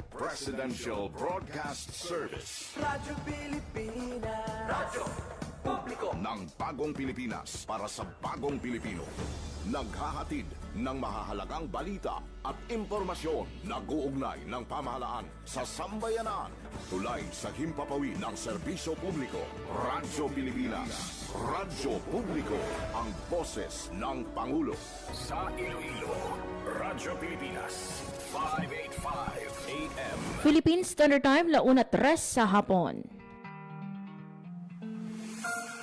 Presidential Broadcast Service. Radyo Pilipinas. Radyo Publiko Ng bagong Pilipinas para sa bagong Pilipino. Naghahatid ng mahahalagang balita at impormasyon na guugnay ng pamahalaan sa sambayanan. Tulay sa himpapawid ng serbisyo publiko. Radyo Pilipinas. Radyo Publiko. Ang boses ng Pangulo. Sa Iloilo, Radyo Pilipinas. 585 AM. Philippine Standard Time, 1:03 sa hapon.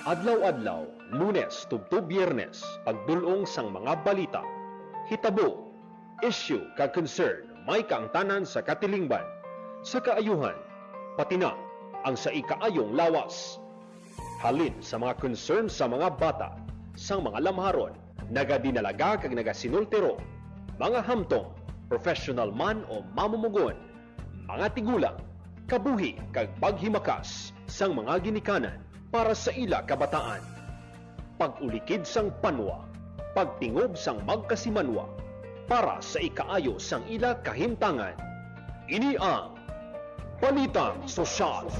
Adlaw-adlaw, Lunes tubtob Biyernes, pagdulong sang mga balita. Hitabo, issue kag concern, may kaangtanan sa katilingban, sa kaayuhan, pati na ang sa ikaayong lawas. Halin sa mga concern sa mga bata, sang mga lamharon, nagadinalaga kag nagasinultero, mga hamtong, professional man o mamumugon, mga tigulang, kabuhi kag paghimakas sang mga ginikanan para sa ila kabataan. Pag-ulikid sang panwa, pagtingob sang magkasimanwa, para sa ikaayo sang ila kahimtangan. Ini ang Balitang Sosyal.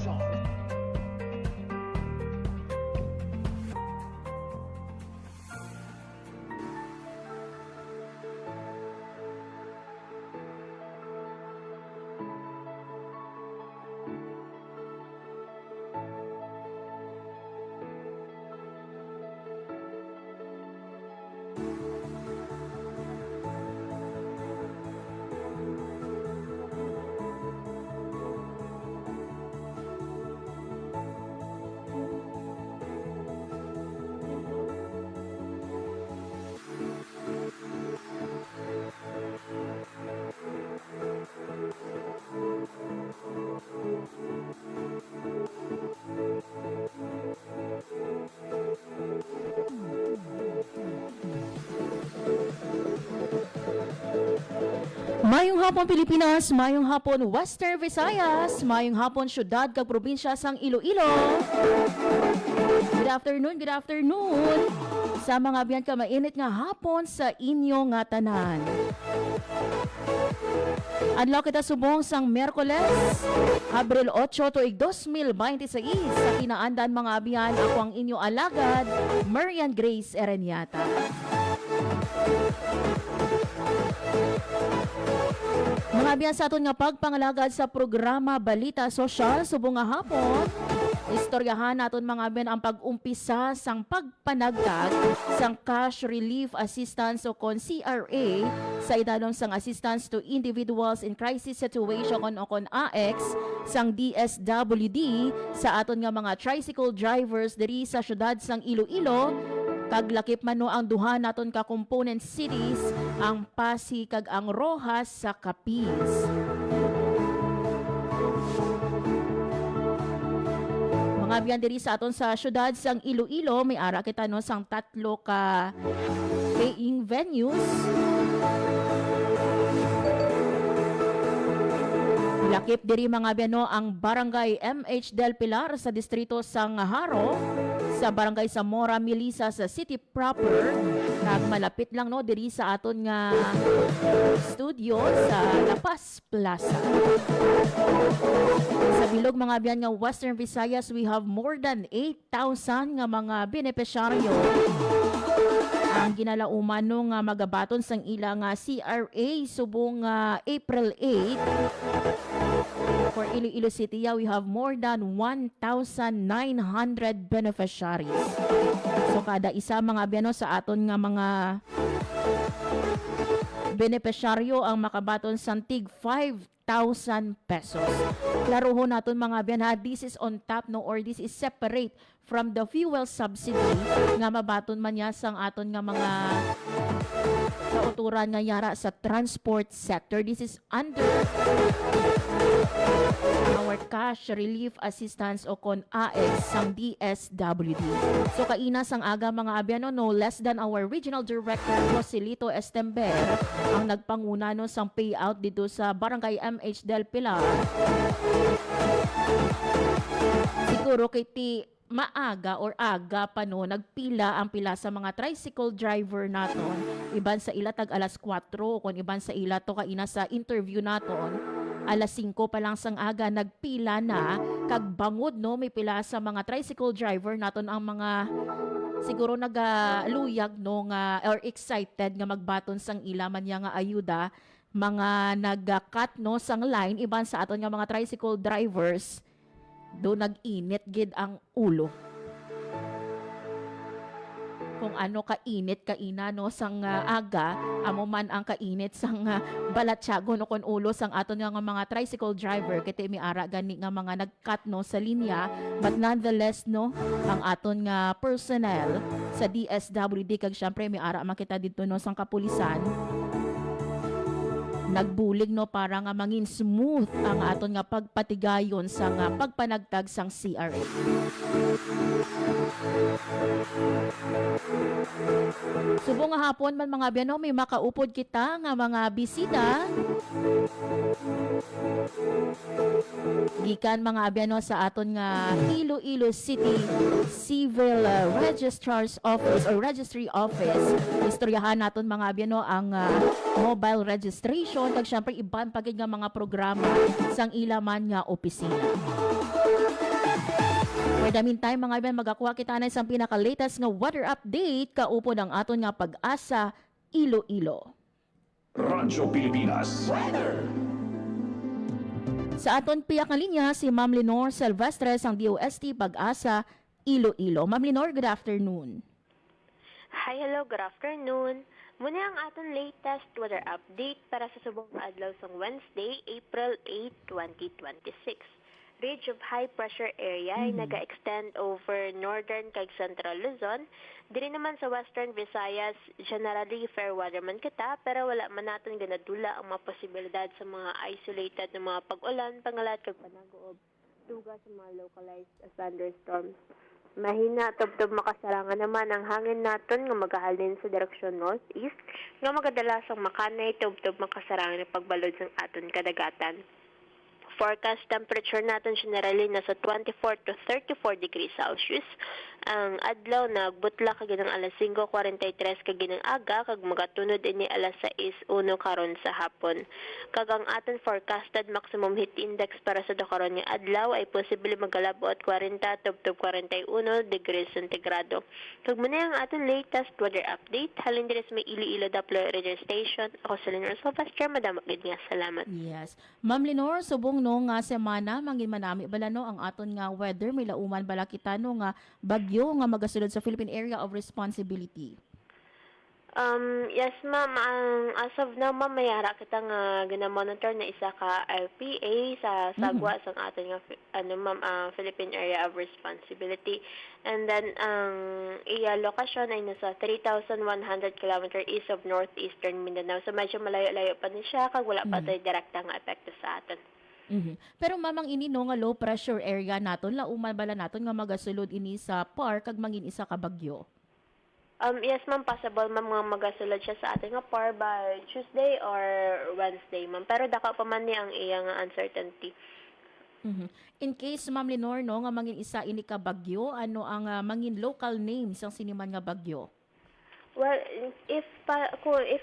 Mayong hapon Pilipinas, mayong hapon Western Visayas, mayong hapon syudad kag probinsya sang Iloilo. Good afternoon. Sa mga biyan ka mainit nga hapon sa inyo nga tanan. Adlaw kita subong sang Miyerkules, Abril 8 tuig 2026 sa kinaandan mga abiyan. Ako ang inyo alagad, Marian Grace Ereniata. Mga abiyan sa aton nga pagpangalagad sa programa Balita Sosyal subong nga hapon. Istoryahan naton mga abiyan ang pag-umpisa sang pagpanagdag sang Cash Relief Assistance o kon CRA sa idalom sang Assistance to Individuals in Crisis Situation o kon AX sang DSWD sa aton nga mga tricycle drivers diri sa syudad sang Iloilo. Kag lakip man no ang duha naton ka component cities, ang Pasig kag ang Rojas sa Capiz. Mga biyan diri sa aton sa syudad sang Iloilo, may ara kita no sang tatlo ka paying venues. Lakip diri mga biyan no ang Barangay MH Del Pilar sa distrito sang Haro, sa Barangay Zamora Milisa sa city proper, kag malapit lang no diri sa aton nga studio sa La Paz Plaza. Sa bilog mga biyan nga Western Visayas, we have more than 8,000 nga mga benepisyaryo ang ginalauman no nga magabaton sang ila nga CRA subong April 8. For Iloilo City, we have more than 1,900 beneficiaries. So kada isa mga biano sa aton nga mga benepisyaryo ang makabaton sang tig 5,000 pesos. Klarohon naton mga biyan ha, this is on top no or this is separate from the fuel subsidy nga mabaton man niya sang aton nga mga kauturan nga yara sa transport sector. This is under our Cash Relief Assistance o kon AX sang DSWD. So kaina sang aga mga abyano, no less than our Regional Director Joselito Estember ang nagpanguna no sang payout dito sa Barangay MH Del Pilar. Siguro kay ti maaga or aga pa no, nagpila ang pila sa mga tricycle driver naton. Iban sa ila tag alas 4 o kung iban sa ila to kaina sa interview naton. alas 5 pa lang sang aga nagpila na kag bangod no may pila sa mga tricycle driver naton ang mga siguro nagaluyag no nga or excited nga magbaton sang ilaman niya nga ayuda mga nagka-cut no sang line iban sa aton nga mga tricycle drivers do nag-init gid ang ulo kung ano kainit kaina no sang aga amo man ang kainit sang Balatsyago no kon ulo sang aton nga mga tricycle driver kiti mi ara gani nga mga nag-cut no sa linya but nonetheless no ang aton nga personnel sa DSWD kag syempre mi ara makita dito no sang kapulisan nagbulig no para nga mangin smooth ang aton nga pagpatigayon sa nga pagpanagtag sang CRA. Subong nga hapon man mga biyano may makaupod kita nga mga bisita. Gikan mga biyano sa aton nga Iloilo City Civil Registrar's Office or Registry Office. Istoryahan naton mga biyano ang mobile registration kag syempre iban pagid nga mga programa sang ilaman nga opisina. For the meantime, mga iban, magakuha kita na isang pinaka-latest nga weather update kaupod ang aton nga Pag-asa Iloilo. Radyo Pilipinas. Sa aton piyak nga linya, si Ma'am Lenore Silvestre ang DOST Pag-asa Iloilo. Ma'am Lenore, good afternoon. Hi, hello, good afternoon. Muna ang aton latest weather update para sa subong adlaw sa Wednesday, April 8, 2026. Ridge of high pressure area ay naga-extend over northern kag central Luzon. Diri naman sa western Visayas, generally fair weather man kita, pero wala man natin ganadula ang mga posibilidad sa mga isolated na mga pag-ulan, pangalat kag panagoob, duga sa mga localized thunderstorms. Mahina tubtob makasarangan naman ang hangin naton nga magahalin sa direksyon northeast nga magadalas ang makanay tubtob makasarangan ng pagbalod ng aton kadagatan. Forecast temperature natin generally nasa 24 to 34 degrees Celsius. Ang adlaw nagbutla kag ng alas 5:43 kag ng aga kag magatunod ini alas 6:01 karon sa hapon. Kag ang aton forecasted maximum heat index para sa karon nga adlaw ay posible magalabot 40 to 41 degrees centigrado. Kag muna ang aton latest weather update halin diri sa may Iloilo Doppler Radio Station. Ako si Lenore Silvestre, madam gid nga salamat. Yes. Ma'am Lenore, subong no nga semana mangin manami bala no ang aton nga weather may lauman bala kita no nga bagyo nga magasulod sa Philippine Area of Responsibility. Yes ma'am, as of now ma'am mayara kita nga gina-monitor na isa ka LPA sa sagwa sang aton nga Philippine Area of Responsibility. And then ang iya lokasyon ay nasa 3,100 km east of northeastern Mindanao. So medyo malayo-layo pa ni siya kag wala pa tay direkta nga epekto sa aton. Pero mamang ini no nga low pressure area naton lauman bala naton nga magasulod ini sa PAR kag mangin isa ka bagyo. Yes ma'am, possible ma'am nga magasulod siya sa ating nga PAR by Tuesday or Wednesday ma'am. Pero daka pa man ni ang iyang uncertainty. In case Ma'am Lenore no nga mangin isa ini ka bagyo, ano ang mangin local names ang siniman nga bagyo? Well, if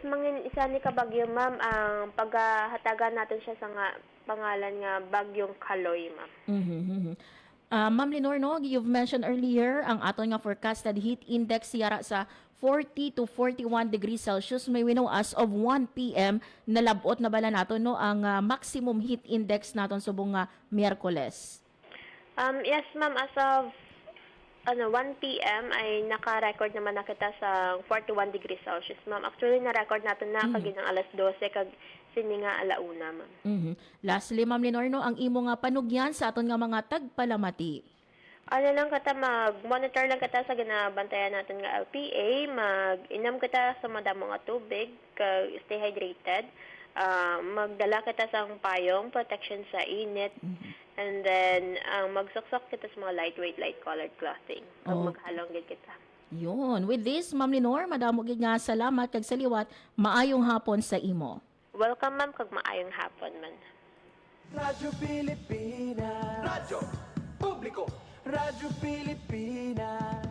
mangin isa ni ka bagyo ma'am, ang paghatagan natin siya sa nga pangalan nga bagyong Kaloy ma'am. Ma'am Lenore, no, you've mentioned earlier ang aton nga forecasted heat index yara sa 40 to 41 degrees Celsius. May we know as of 1 p.m. nalabot na bala naton no ang maximum heat index naton subong nga Miyerkules. Yes ma'am, as of 1 p.m. ay naka-record naman na kita sa 41 degrees Celsius ma'am. Actually na-record natin na kaginang alas 12 kag sini nga alauna ma'am. Lastly Ma'am Lenore, no, ang imo nga panugyan sa aton nga mga tagpalamati. Ano lang kata, mag-monitor lang kita sa ginabantayan natin nga LPA, mag-inam kita sa madamo nga tubig, stay hydrated, magdala kita sa payong, protection sa init, and then magsuksok kita sa mga lightweight, light-colored clothing. Maghalong gid kita. Yun. With this, Ma'am Lenore, madamo gid nga salamat kag saliwat, maayong hapon sa imo. Welcome ma'am, kag maayong hapon man. Radyo Pilipinas. Radyo Publiko. Radyo Pilipinas.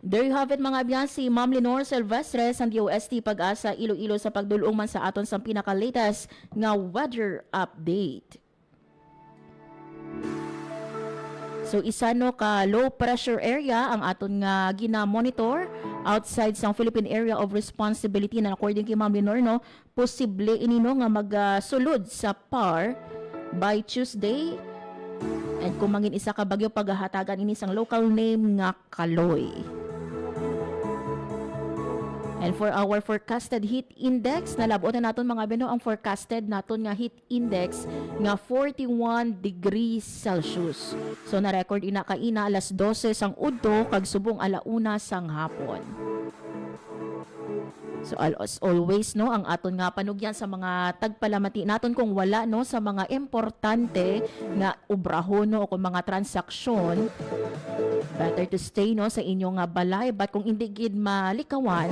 There you have it mga abyan, si Ma'am Lenore Silvestre sa DOST Pag-asa Iloilo sa pagdulong man sa aton sa pinaka-latest nga weather update. So isa no ka low pressure area ang aton nga gina-monitor outside sa Philippine Area of Responsibility na according kay Ma'am Lenore no, posible inino nga magsulod sa PAR by Tuesday. And kung mangin isa ka bagyo paghahatagan ini sang local name nga Kaloy. And for our forecasted heat index, nalabot na naton mga beno ang forecasted naton nga heat index nga 41 degrees Celsius. So na-record ina kaina alas 12 sang udto kag subong alauna sang hapon. So as always no, ang aton nga panugyan sa mga tagpalamati naton kung wala no sa mga importante nga obrahon no o kung mga transaksyon, better to stay no sa inyong nga balay. But kung hindi gid malikawan,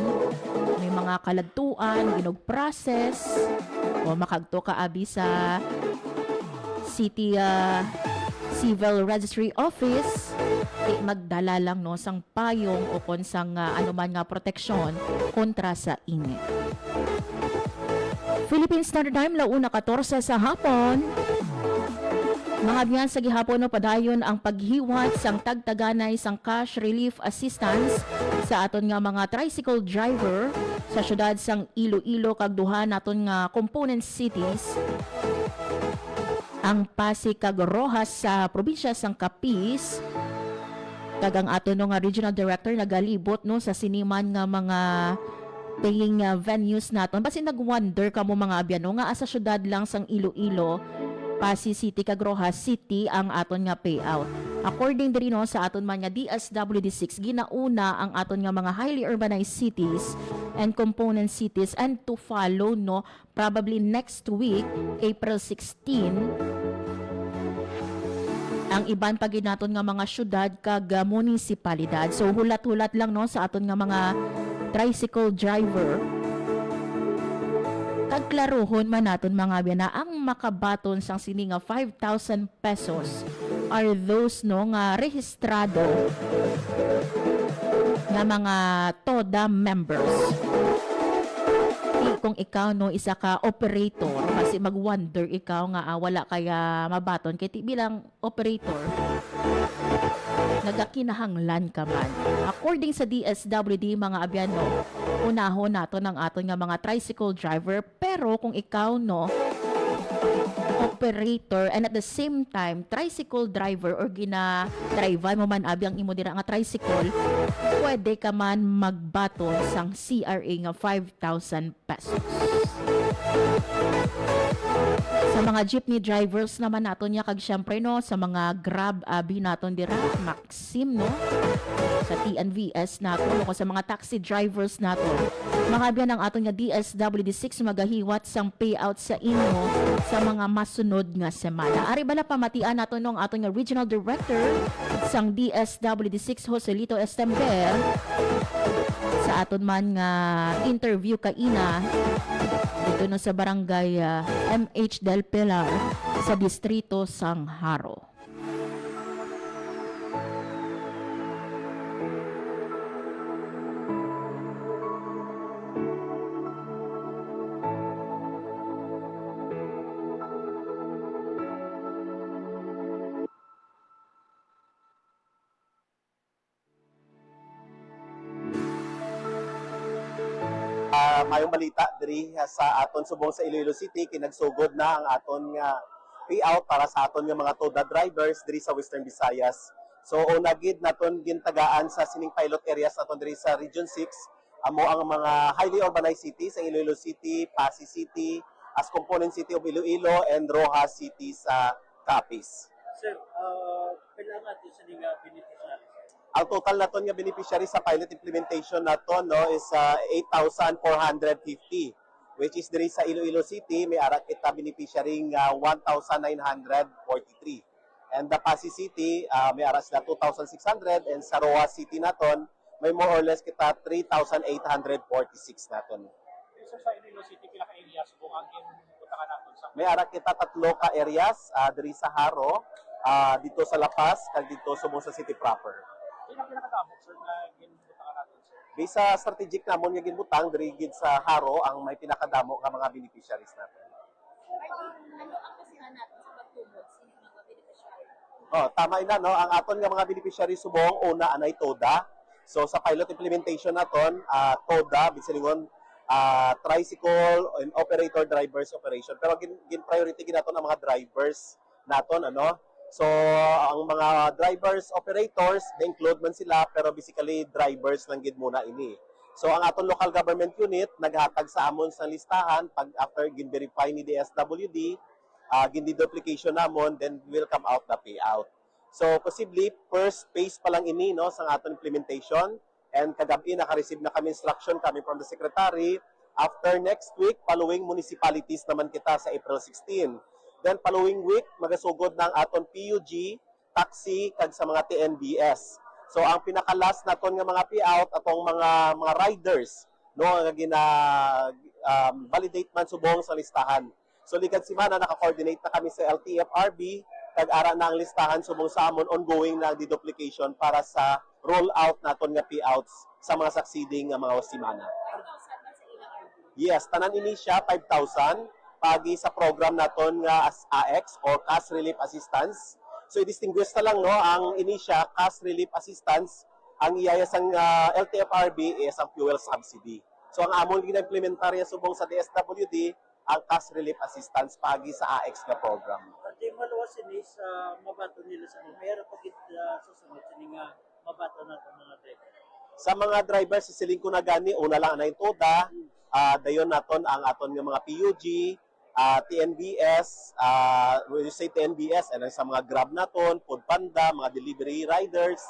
may mga kaladtuan, ginog process o makagto ka abi sa City Civil Registry Office, magdala lang no sang payong o kon sang anuman nga proteksyon kontra sa init. Philippine Standard Time, 1:14 sa hapon. Mga biyan sa gihapon no padayon ang paghiwat sang tagtaganay sang cash relief assistance sa aton nga mga tricycle driver sa syudad sang Iloilo kag duha naton nga component cities, ang Pasig kag Rojas sa probinsya sang Capiz. Kag ang aton nga regional director nagalibot no sa siniman nga mga paying venues naton. Basi nag-wonder ka mo mga abyan no nga asa syudad lang sang Iloilo, Pasig City kag Rojas City ang aton nga payout. According diri no sa aton man nga DSWD6, ginauna ang aton nga mga highly urbanized cities and component cities, and to follow no probably next week April 16 ang iban pagid naton nga mga syudad kag munisipalidad. So hulat-hulat lang no sa aton nga mga tricycle driver. Kagklaruhon man naton mga biyana ang makabaton sang sini nga 5,000 pesos are those no nga rehistrado nga mga TODA members. Kung ikaw no isa ka operator, kasi mag-wonder ikaw nga wala kaya mabaton kay bilang operator nagakinahanglan ka man. According sa DSWD mga abyano, unahon nato ng aton nga mga tricycle driver, pero kung ikaw no operator and at the same time tricycle driver or gina-drive mo man abi ang imo dira nga tricycle, pwede ka man magbaton sang CRA nga 5,000 pesos. Sa mga jeepney drivers naman naton niya kag syempre no sa mga Grab abi naton dira Maxim no sa TNVS naton o sa mga taxi drivers naton, mga biyan ang aton nga DSWD6 magahiwat sang payout sa inyo sa mga masunod nga semana. Ari bala pamatian naton nung aton nga regional director sang DSWD6 Joselito Estember sa aton man nga interview kaina dito no sa barangay MH Del Pilar sa distrito sang Haro. Mayong balita diri sa aton subong sa Iloilo City, kinagsugod na ang aton nga payout para sa aton nga mga TODA drivers diri sa Western Visayas. So una gid naton gintagaan sa sining pilot areas naton diri sa Region 6 amo ang mga highly urbanized cities sa Iloilo City, Pasig City, as component city of Iloilo, and Rojas City sa Capiz. Sir, kailangan natin sa mga beneficiaries. Ang total naton nga beneficiary sa pilot implementation naton no is 8,450, which is diri sa Iloilo City may ara kita beneficiary nga 1,943. And the Pasig City may ara sila 2,600, and sa Roa City naton may more or less kita 3,846 naton. Sir, sa Iloilo City pila ka areas kung ang ginbutakan naton sa May ara kita 3 ka areas diri sa Haro, dito sa La Paz, kag dito subong sa city proper. pinakakamot sir na ginbutakan Based sa strategic namon nga ginbutang diri gid sa Haro ang may pinakadamo nga mga beneficiaries natin. Ano ang kasihan natin sa pagtubod sa mga beneficiary? Oh, tama ina no, ang aton nga mga beneficiaries subong una anay TODA. So sa pilot implementation naton, TODA bisalingon tricycle and operator drivers operation. Pero gin priority ginaton ang mga drivers naton ano. So ang mga drivers operators na-include man sila pero basically drivers lang gid muna ini. So ang aton local government unit naghatag sa amon sa listahan pag after gin-verify ni DSWD, gin-duplication namon, then will come out the payout. So possibly first phase pa lang ini no sa aton implementation, and kagabi naka-receive na kami instruction kami from the secretary. After next week, following municipalities naman kita sa April 16. Then following week magasugod ng aton PUG, taxi kag sa mga TNBS. So ang pinaka-last naton nga mga payout atong mga riders no nga gina validate man subong sa listahan. So likad semana naka-coordinate na kami sa LTFRB kag ara na ang listahan subong sa amon ongoing na deduplication para sa roll-out naton nga payouts sa mga succeeding nga mga semana. Yes, tanan ini siya 5,000 pagi sa program naton nga as AX or Cash Relief Assistance. So i-distinguish na lang no ang ini siya Cash Relief Assistance, ang iyaya sang LTFRB is ang fuel subsidy. So ang amon gina-implementarya subong sa DSWD ang Cash Relief Assistance pagi sa AX nga program. Di maluwas ini sa mabato nila sa mayroon pag susunod sini nga mabato na itong mga driver. Sa mga drivers sisiling ko na gani una lang na TODA, dayon naton ang aton nga mga PUG, TNBS, when you say TNBS, and sa mga Grab naton, Food Panda, mga delivery riders.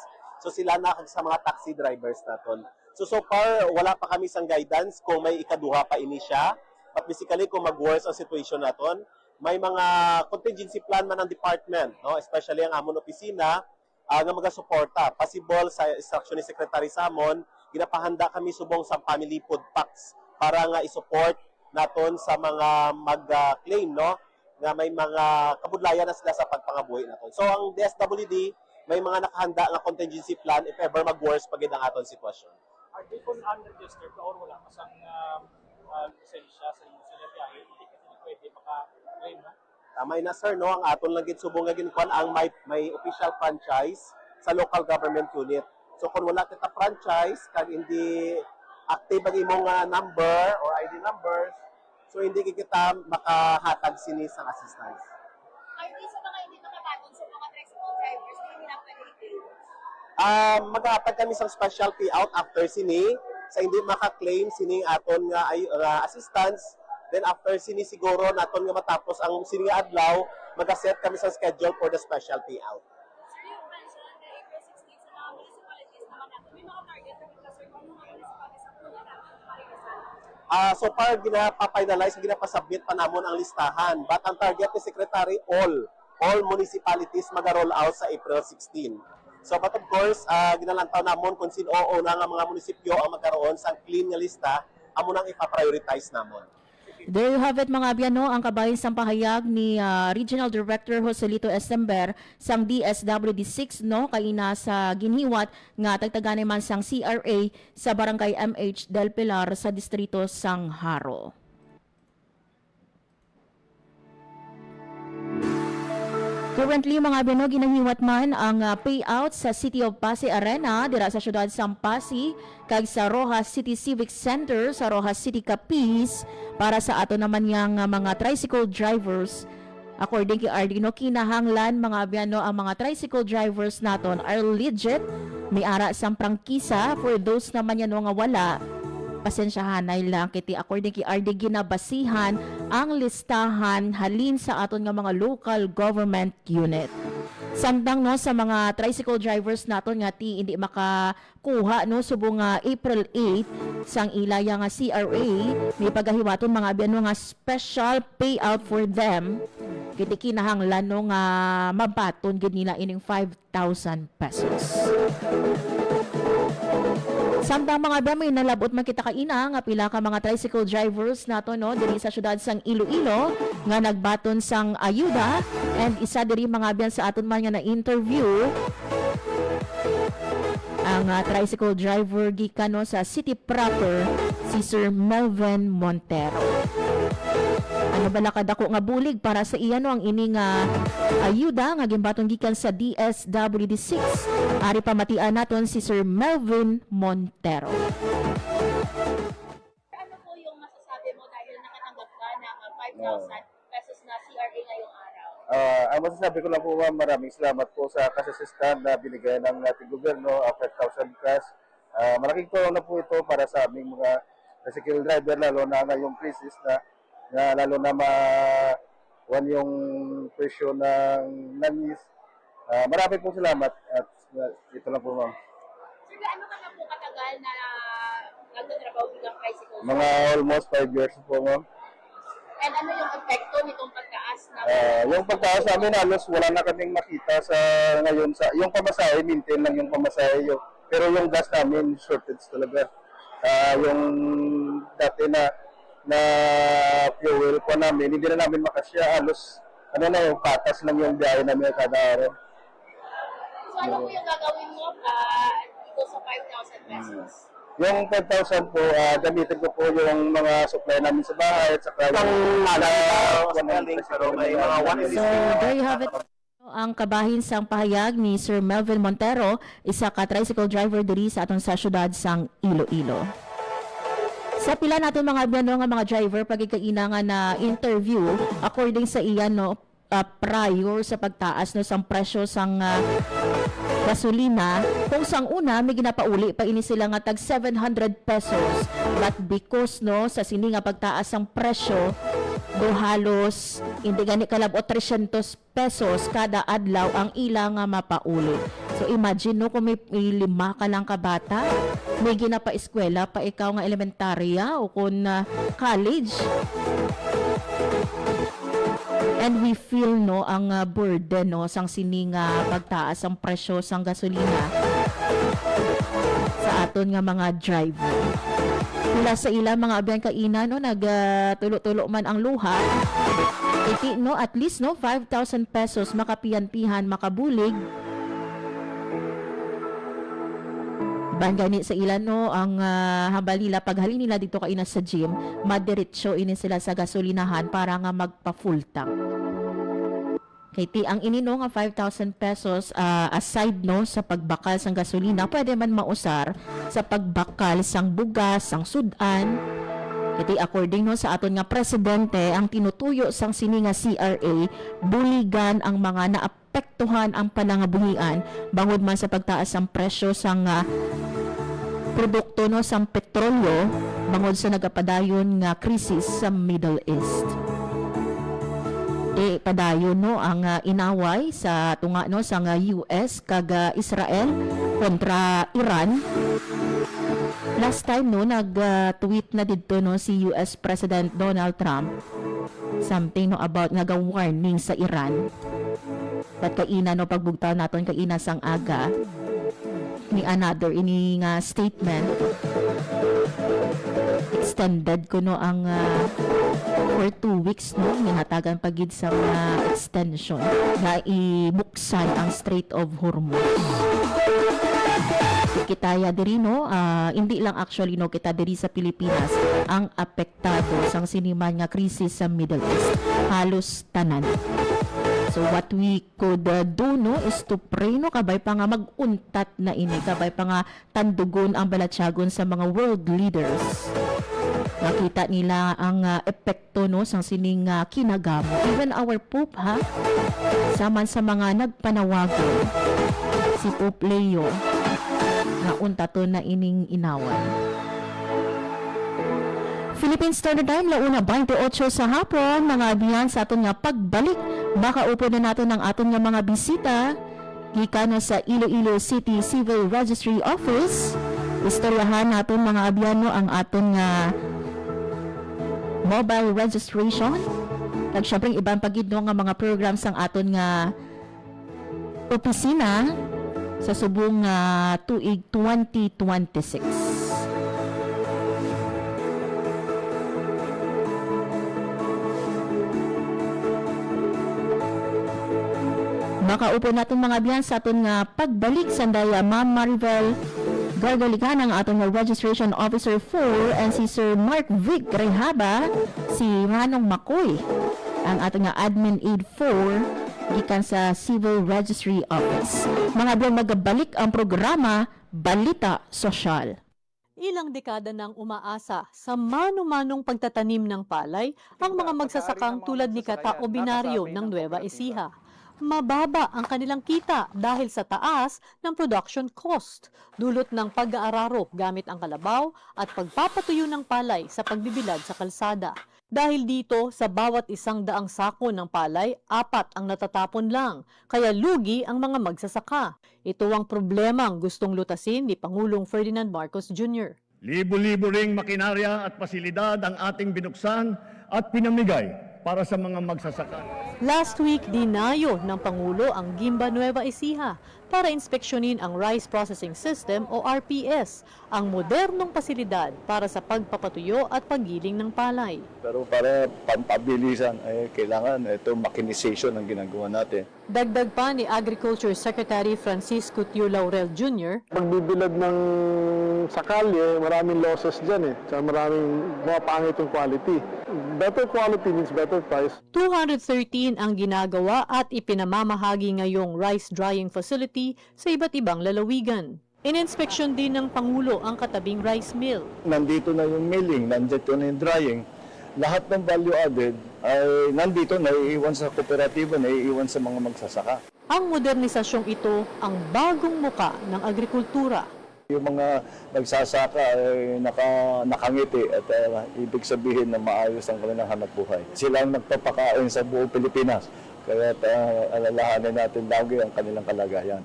So sila na sa mga taxi drivers naton. So far wala pa kami sang guidance kung may ikaduha pa ini siya. But basically kung mag-worse ang situation naton, may mga contingency plan man ang department, no? Especially ang amon opisina nga magasuporta. Possible sa instruction ni Secretary Samon, ginapahanda kami subong sa family food packs para nga i-support naton sa mga mag-claim, no? Nga may mga kabudlayan na sila sa pagpangabuhi naton. So ang DSWD may mga nakahanda nga contingency plan if ever mag-worse pagid ang aton sitwasyon. Are they kung unregistered or wala kasang lisensya sa inyo sila biyahe, hindi kasi pwede maka-claim, no? Tamay na sir, no? Ang aton lang gid subong nga ginkuan ang may official franchise sa local government unit. So kung wala kita franchise kag hindi active ang imong number or ID numbers, so hindi kita makahatag sini sa assistance. Ay, sa mga hindi makabaton sa mga tricycle drivers, hindi na pwede i-claim. Maghatag kami sa special payout after sini sa hindi maka-claim sini aton nga assistance. Then after sini siguro naton nga matapos ang sini nga adlaw, mag-set kami sa schedule for the special payout. Sir, yung mention na April 16 sa mga municipalities naman natin, may mga target na kita, sir, kung mga municipalities ang pula natin para isa. So far, ginapa-finalize, ginapa-submit pa namon ang listahan. But ang target ni Secretary, all municipalities mag-roll out sa April 16. So but of course, ginalantaw namon kung sino na nga mga munisipyo ang magkaroon sa clean nga lista, amo nang ipa-prioritize namon. There you have it mga abiyano, ang kabahin sa pahayag ni Regional Director Joselito Estember sang DSWD 6 no kaina sa ginhiwat nga tagtagani man sang CRA sa Barangay MH Del Pilar sa distrito sang Haro. Currently, mga abiyano, ginahiwat man ang payout sa City of Pasay Arena, dira sa syudad sang Pasay, kag sa Rojas City Civic Center, sa Rojas City Capiz, para sa ato naman yang mga tricycle drivers. According kay Ardino, kinahanglan mga abiyano ang mga tricycle drivers naton are legit, may ara sang prangkisa. For those naman yan nga wala, pasensyahanay lang kiti according kay RD ginabasihan ang listahan halin sa aton nga mga local government unit. Samtang no sa mga tricycle drivers naton nga ti hindi makakuha no subong April 8 sang ilaya nga CRA may pagahiwaton mga abiyano nga special payout for them. Kiti kinahanglan no nga mabaton gid nila ining 5,000 pesos. Samtang mga ba may nalabot man kita kaina nga pila ka mga tricycle drivers nato no diri sa syudad sang Iloilo nga nagbaton sang ayuda, and isa diri mga abyan sa aton man nga na interview ang tricycle driver gikan no sa city proper si Sir Melvin Montero. Ano bala kadako nga bulig para sa iya no ang ining ayuda nga gimbaton gikan sa DSWD6. Ari pamatian naton si Sir Melvin Montero. Ano po yung masasabi mo dahil nakatanggap ka ng 5,000 pesos na CRA ngayong araw? Ang masasabi ko lang po ma'am, maraming salamat po sa kasasistan na binigay ng ating gobyerno, 5,000 cash. Malaking tulong na po ito para sa aming mga tricycle driver, lalo na ngayong crisis na lalo na ma-1 yung presyo ng langis. Marami po salamat at ito lang po ma'am. Sir, gaano ka na po katagal na nagtatrabaho bilang tricycle? Mga almost 5 years po ma'am. And ano yung epekto nitong pagtaas na? Yung pagtaas namin halos wala na kaming makita sa ngayon sa yung pamasahe, maintain lang yung pamasahe pero yung gas namin shortage talaga. Yung dati na fuel po namin, hindi na namin makasya, halos yung patas lang yung biyahe namin kada araw. So ano po yung gagawin mo dito sa 5,000 pesos? Yung 5,000 po, gamitin ko po yung mga supply namin sa bahay at saka yung pero may mga So, there you have it. Ang kabahin sang pahayag ni Sir Melvin Montero, isa ka tricycle driver diri sa aton sa syudad sang Iloilo. Sa pila natin mga biyano nga mga driver pagkikainangan na interview according sa iyan no prior sa pagtaas no sang presyo sang gasolina, kung sang una may ginapauli pa ini sila nga tag 700 pesos, but because no sa sini nga pagtaas ang presyo do halos hindi gani kalab o 300 pesos kada adlaw ang ila nga mapauli. So imagine no kung may 5 ka lang ka bata, may ginapa-eskwela pa ikaw nga elementarya o kung college. And we feel no ang burden no sang sining pagtaas ang presyo sang gasolina sa aton nga mga driver. Pila sa ila mga abyan kaina no nagtulo-tulo man ang luha. Iti no at least no 5,000 pesos makapiyan-pihan makabulig. Bangani sa ilan no ang hambal nila paghalin nila dito kaina sa gym, madiretso ini sila sa gasolinahan para nga magpa full tank. Kay ti ang ini no nga 5,000 pesos aside no sa pagbakal sang gasolina, pwede man mausar sa pagbakal sang bugas, sang sudan. Iti according no sa aton nga presidente, ang tinutuyo sang sini nga CRA, buligan ang mga naapektuhan ang panangabuhian bangod man sa pagtaas ang presyo sang produkto no sang petrolyo bangod sa nagapadayon nga krisis sa Middle East. Padayon no ang inaway sa tunga no sang US kag Israel kontra Iran. Last time no nag-tweet na didto no si US President Donald Trump something no about naga-warning sa Iran. But kaina no pagbugtaw naton kaina sang aga ni another ini nga statement extended ko no ang for 2 weeks no minatagan pagid sa extension na ibuksan ang Strait of Hormuz. Kitaya diri no hindi lang actually no kita diri sa Pilipinas ang apektado sang siniman nga krisis sa Middle East, halos tanan. So what we could do no is to pray no kabay pa nga maguntat na ini, kabay pa nga tandugon ang balatyagon sa mga world leaders. Nakita nila ang epekto no sang sining kinagamo. Even our Pope ha, saman sa mga nagpanawago si Pope Leo nga untato na ining inawan. Philippine Standard Time, 1:28 sa hapon, mga abiyan sa aton nga pagbalik. Baka upo na natin ang aton nga mga bisita gikan sa Iloilo City Civil Registry Office. Istoryahan natin mga abiyan no ang aton nga mobile registration. Kag syempre ibang pagid no nga mga programs ang aton nga opisina sa subong tuig 2026. Makaupo natin mga biyan sa aton nga pagbalik sandaya Ma'am Maribel Gargalikan ang atong registration officer 4 and si Sir Mark Vic Rehaba, si Manong Makoy ang atong admin aid 4 gikan sa Civil Registry Office. Mga biyang magabalik ang programa Balita Sosyal. Ilang dekada nang umaasa sa mano-manong pagtatanim ng palay ang mga magsasakang tulad ni Kata Obinaryo ng Nueva Ecija. Mababa ang kanilang kita dahil sa taas ng production cost, dulot ng pag-aararo gamit ang kalabaw at pagpapatuyo ng palay sa pagbibilad sa kalsada. Dahil dito, sa bawat 100 sako ng palay, 4 ang natatapon lang, kaya lugi ang mga magsasaka. Ito ang problemang gustong lutasin ni Pangulong Ferdinand Marcos Jr. Libo-libo ring makinarya at pasilidad ang ating binuksan at pinamigay para sa mga magsasaka. Last week, dinayo ng Pangulo ang Gimba Nueva Ecija para inspeksyonin ang Rice Processing System o RPS, ang modernong pasilidad para sa pagpapatuyo at paggiling ng palay. Pero para pampabilisan, kailangan ito mechanization ang ginagawa natin. Dagdag pa ni Agriculture Secretary Francisco Tio Laurel Jr. Pagbibilad ng sakalye, maraming losses dyan Tsaka maraming pangit yung quality. Better quality means better price. 213 ang ginagawa at ipinamamahagi ngayong rice drying facility sa iba't ibang lalawigan. Ininspeksyon din ng Pangulo ang katabing rice mill. Nandito na yung milling, nandito na yung drying. Lahat ng value added ay nandito, naiiwan sa kooperatiba, naiiwan sa mga magsasaka. Ang modernisasyong ito ang bagong muka ng agrikultura. Yung mga nagsasaka ay nakangiti at ibig sabihin na maayos ang kanilang hanapbuhay. Sila ang nagpapakain sa buong Pilipinas, kaya alalahanin natin lagi ang kanilang kalagayan.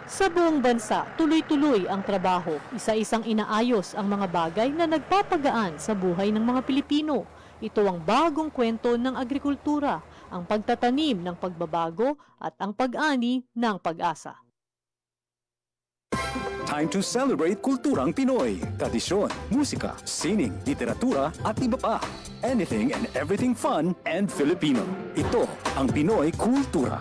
Sa buong bansa, tuloy-tuloy ang trabaho. Isa-isang inaayos ang mga bagay na nagpapagaan sa buhay ng mga Pilipino. Ito ang bagong kwento ng agrikultura, ang pagtatanim ng pagbabago at ang pag-ani ng pag-asa. Time to celebrate kulturang Pinoy. Tradisyon, musika, sining, literatura at iba pa. Anything and everything fun and Filipino. Ito ang Pinoy Kultura.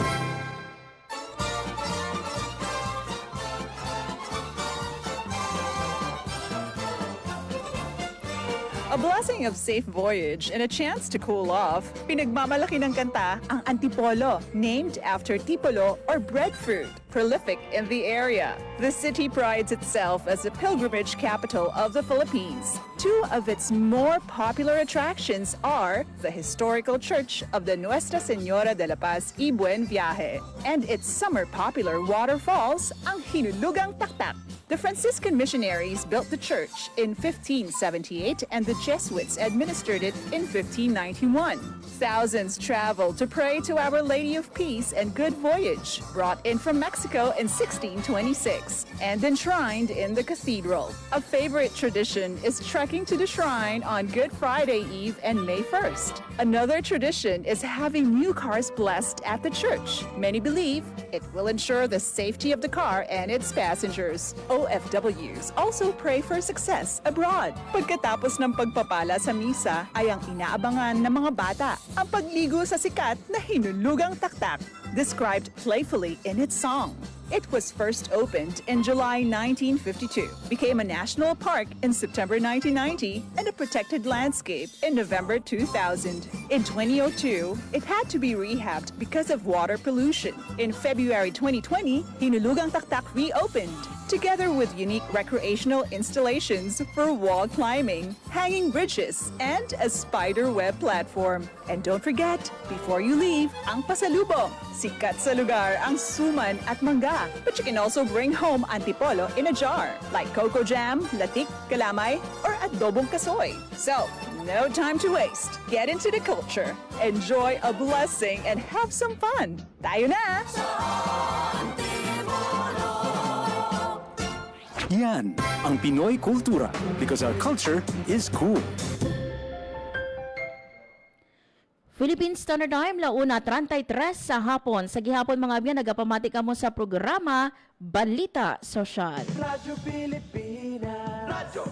A blessing of safe voyage and a chance to cool off, pinagmamalaki ng kanta ang Antipolo, named after tipolo or breadfruit, prolific in the area. The city prides itself as a pilgrimage capital of the Philippines. Two of its more popular attractions are the historical church of the Nuestra Señora de la Paz y Buen Viaje and its summer popular waterfalls, ang Hinulugang Taktak. The Franciscan missionaries built the church in 1578 and the Jesuits administered it in 1591. Thousands traveled to pray to Our Lady of Peace and Good Voyage, brought in from Mexico in 1626 and enshrined in the cathedral. A favorite tradition is trekking to the shrine on Good Friday Eve and May 1st. Another tradition is having new cars blessed at the church. Many believe it will ensure the safety of the car and its passengers. OFWs also pray for success abroad. Pagkatapos ng pagpapala sa misa ay ang inaabangan ng mga bata, ang pagligo sa sikat na Hinulugang Taktak, described playfully in its song. It was first opened in July 1952, became a national park in September 1990, and a protected landscape in November 2000. In 2002, it had to be rehabbed because of water pollution. In February 2020, Hinulugang Taktak reopened, together with unique recreational installations for wall climbing, hanging bridges, and a spider web platform. And don't forget, before you leave, ang pasalubong. Sikat sa lugar ang suman at mangga. But you can also bring home antipolo in a jar, like cocoa jam, latik, kalamay, or adobong kasoy. So, no time to waste. Get into the culture, enjoy a blessing, and have some fun. Tayo na! Yan ang Pinoy Kultura because our culture is cool. Philippine Standard Time, 1:33 sa hapon. Sa gihapon mga abyan, nagapamati ka mo sa programa Balita Sosyal. Radyo Pilipinas. Radyo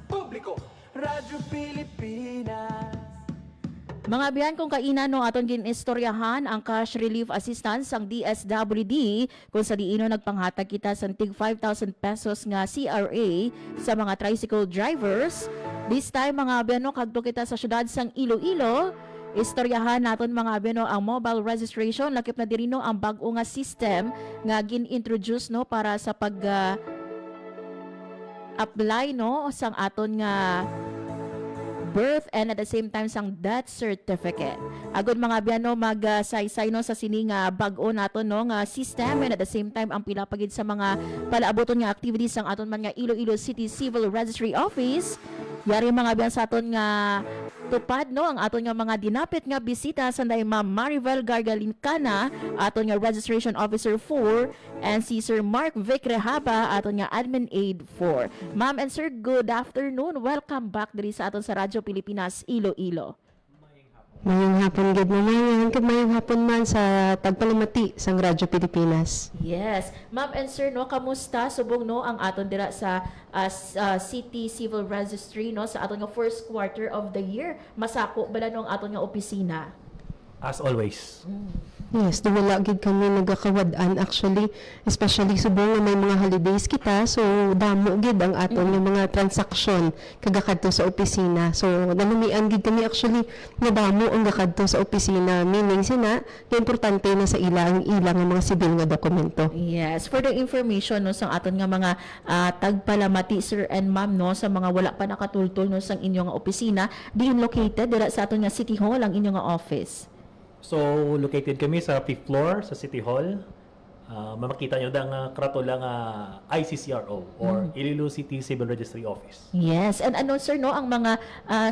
Publiko. Radyo Pilipinas. Mga abiyan kung kainan no aton ginistoryahan ang cash relief assistance ang DSWD kung sa diino nagpanghatag kita sa tig 5,000 pesos nga CRA sa mga tricycle drivers. This time mga abiyan no kadto kita sa syudad sang Iloilo. Istoryahan naton mga abeno ang mobile registration lakip na diri no ang bag-o nga system nga gin-introduce no para sa pag apply no sang aton nga birth and at the same time sang death certificate. Agud mga abiyano mag-saysay no sa sini nga bag-o naton no nga system and at the same time ang pila pagid sa mga palaaboton nga activities sang aton man nga Iloilo City Civil Registry Office. Yari mga abiyan sa aton nga tupad no ang aton nga mga dinapit nga bisita sanday Ma'am Maribel Gargalincana, aton nga registration officer 4, and si Sir Mark Vic Rehaba, aton nga admin aid 4. Ma'am and sir, good afternoon. Welcome back diri sa aton sa Radyo Pilipinas Iloilo. Mayong hapon gid naman, mayong hapon man sa tagpalamati sang Radyo Pilipinas. Yes. Ma'am and sir, no, kamusta subong no ang aton dira sa City Civil Registry no sa aton nga first quarter of the year? Masako bala no ang aton nga opisina? As always. Yes, wala gid kami nagakawad-an actually, especially subong nga may mga holidays kita, so damo gid ang aton nga mga transaksyon kagakadto sa opisina. So nalumian gid kami actually nga damo ang gakadto sa opisina, meaning sina nga importante na sa ilang nga mga sibil nga dokumento. Yes, for the information no sang aton nga mga tagpalamati sir and ma'am no sa mga wala pa nakatultol no sang inyong nga opisina, diin located dira sa aton nga City Hall ang inyong nga office. So, located kami sa 5th floor sa City Hall. Mamakita nyo ang karatula nga ICCRO or Iloilo City Civil Registry Office. Yes, and ano sir no ang mga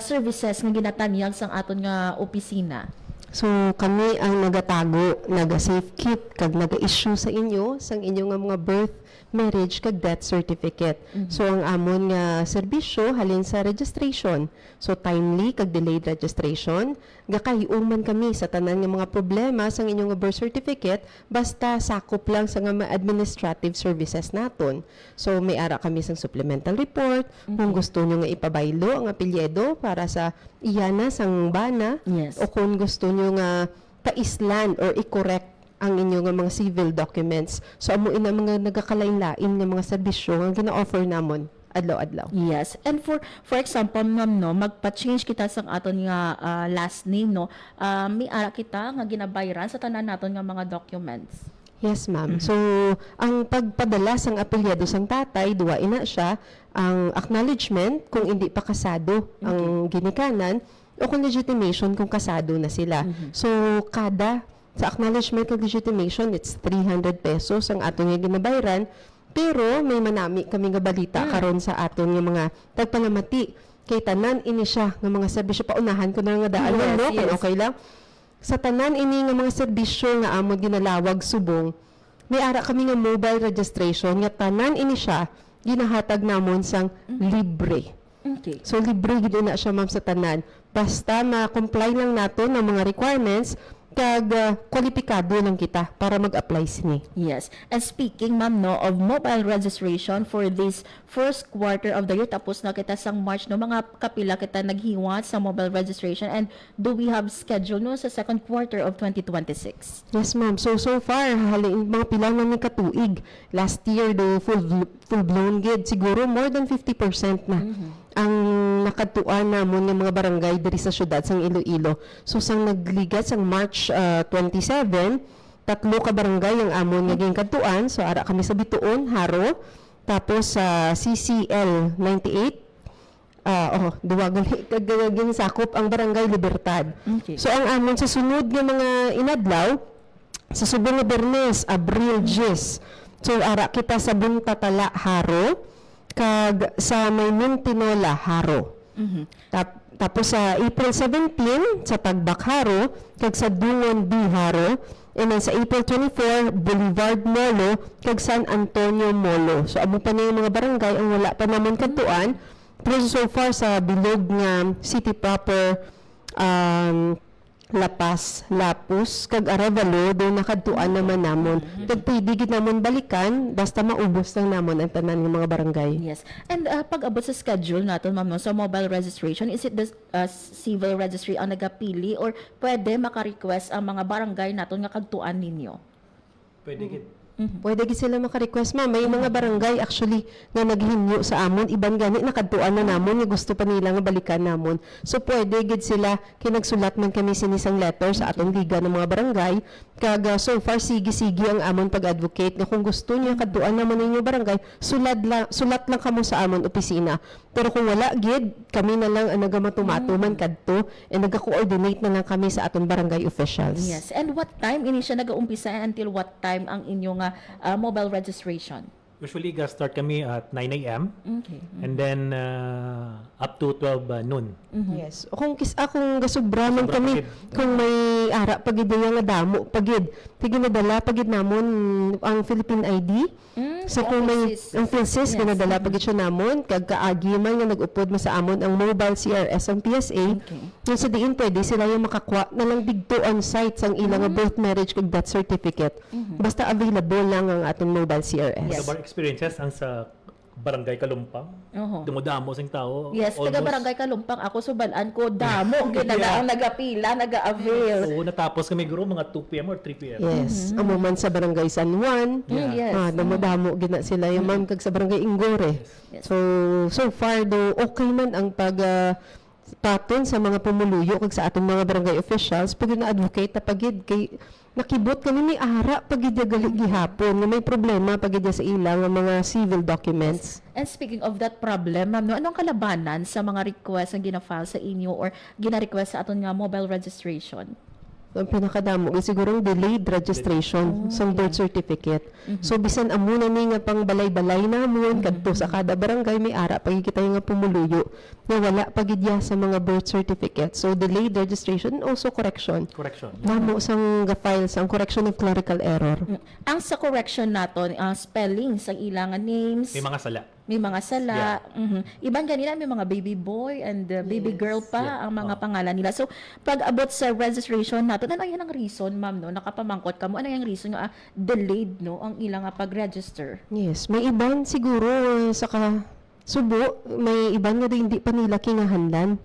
services nga ginatanyag sang aton nga opisina? So kami ang nagatago, naga-safe kit kag naga-issue sa inyo sang inyo nga mga birth, marriage kag death certificate. So ang amon nga serbisyo halin sa registration. So timely kag delayed registration, gakahiuman kami sa tanan nga mga problema sang inyong nga birth certificate basta sakop lang sa nga mga administrative services naton. So may ara kami sang supplemental report, kung gusto nyo nga ipabaylo ang apelyido para sa iyana sang bana, o kung gusto nyo nga paislan or i-correct ang inyong nga mga civil documents. So amo ina mga nagakalain-lain nga mga serbisyo nga gina-offer namon adlaw-adlaw. Yes. And for example, ma'am no, magpa-change kita sang aton nga last name no. May ara kita nga ginabayaran sa tanan naton nga mga documents. Yes, ma'am. So, ang pagpadala sang apelyido sang tatay, duwa ina siya ang acknowledgement kung hindi pa kasado ang ginikanan o kung legitimation kung kasado na sila. So, kada sa acknowledgement kag legitimation, it's 300 pesos ang aton nga ginabayaran. Pero may manami kami nga balita karon sa aton nga mga tagpalamati kay tanan ini siya nga mga serbisyo. Paunahan ko na nga daan no, kung okay lang. Sa tanan ini nga mga serbisyo nga amon ginalawag subong, may ara kami nga mobile registration nga tanan ini siya ginahatag namon sang libre. Okay. So libre gid na siya ma'am sa tanan. Basta ma-comply lang nato ng mga requirements kag kwalipikado lang kita para mag-apply sini. Yes. And speaking ma'am no of mobile registration for this first quarter of the year, tapos na kita sang March no, mga kapila kita naghiwat sa mobile registration, and do we have schedule no sa second quarter of 2026? Yes ma'am. So far halin mga pila na ni katuig. Last year do full blown gid siguro more than 50% na. Ang nakatuan namon ng mga barangay diri sa syudad sang Iloilo. So sang nagligat sang March 27, 3 ka barangay ang amon nga gingkatuan. So ara kami sa Bituon, Haro, tapos sa CCL 98. Duwagan kagaging sakop ang barangay Libertad. Okay. So ang amon sa sunod nga mga inadlaw sa subong nga Bernes, Abril 10. So ara kita sa Buntatala, Haro, kag sa Maymun Tinola, Haro. Tapos sa April 17 sa Tagbak, Haro, kag sa Dungon B, Haro. And then sa April 24, Boulevard Molo, kag San Antonio Molo. So amo pa na yung mga barangay ang wala pa namon kadtuan. Pero so far sa bilog nga city proper Lapas, Lapus, kag Arevalo, do nakadtuan naman namon. Kag pwede gid namon balikan, basta maubos lang namon ang tanan ng mga barangay. Yes. And pag abot sa schedule natin, ma'am, no, sa mobile registration, is it the civil registry ang nagapili or pwede maka-request ang mga barangay natin nga kagtuan ninyo? Pwede gid. Pwede gid sila maka-request, ma'am. May mga barangay actually nga naghinyo sa amon, iban gani nakadtuan na namon, nga gusto pa nila nga balikan namon. So pwede gid sila kinagsulat man kami sinisang letter sa atong liga ng mga barangay. Kag so far sige-sige ang amon pag-advocate nga kung gusto niya kadtuan naman ninyo barangay, sulat lang kamo sa amon opisina. Pero kung wala gid, kami na lang ang nagamatuman kadto and naga-coordinate na lang kami sa atong barangay officials. Yes. And what time ini siya nag-uumpisa until what time ang inyong mobile registration? Usually, start kami at 9 a.m. Okay. And then, up to 12 noon. Yes. Kung akong gasubraman kami, kung may ara pagid nga damo, pagid nadala pagid namon ang Philippine ID. So kung may ang PhilSys ginadala pagid siya namon, kag kaagi man nga nag-upod mo sa amon ang mobile CRS ang PSA. Yung sa diin pwede sila yung makakuha na lang digto on site sang ilang birth, marriage kag death certificate. Basta available lang ang atong mobile CRS. Experiences ang sa Barangay Kalumpang. Dumudamo sing tao. Yes, taga Barangay Kalumpang ako subalan ko damo ginala ang nagapila, naga-avail. Oo, natapos kami guro mga 2 PM or 3 PM. Yes. Amo man sa Barangay San Juan. Yes. Damo gina sila yung ma'am kag sa Barangay Ingore. So far do okay man ang paton sa mga pumuluyo kag sa atong mga barangay officials pag na-advocate na pagid kay nakibot kami may ara pagid gihapon nga may problema pagid sa ilang mga civil documents. And speaking of that problem, ma'am, no, anong kalabanan sa mga request ang gina-file sa inyo or gina-request sa aton nga mobile registration? Ang pinakadamo siguro delayed registration sa birth certificate. So bisan amo na ni nga pang balay-balay namon kadto sa kada barangay may ara pagid kita nga pumuluyo nga wala pagidya sa mga birth certificate. So delayed registration and also correction. Namo sang ga-file sang correction of clerical error. Ang sa correction naton, spelling sa ilang names. May mga sala. May mga sala. Iban ganila may mga baby boy and baby girl pa ang mga pangalan nila. So pag abot sa registration natin, ano yan ang reason, ma'am, no? Nakapamangkot ka mo, ano yung reason nga delayed, no, ang ilang pag-register? Yes, may iban siguro sa subo, may iban nga hindi pa nila kinahanglan.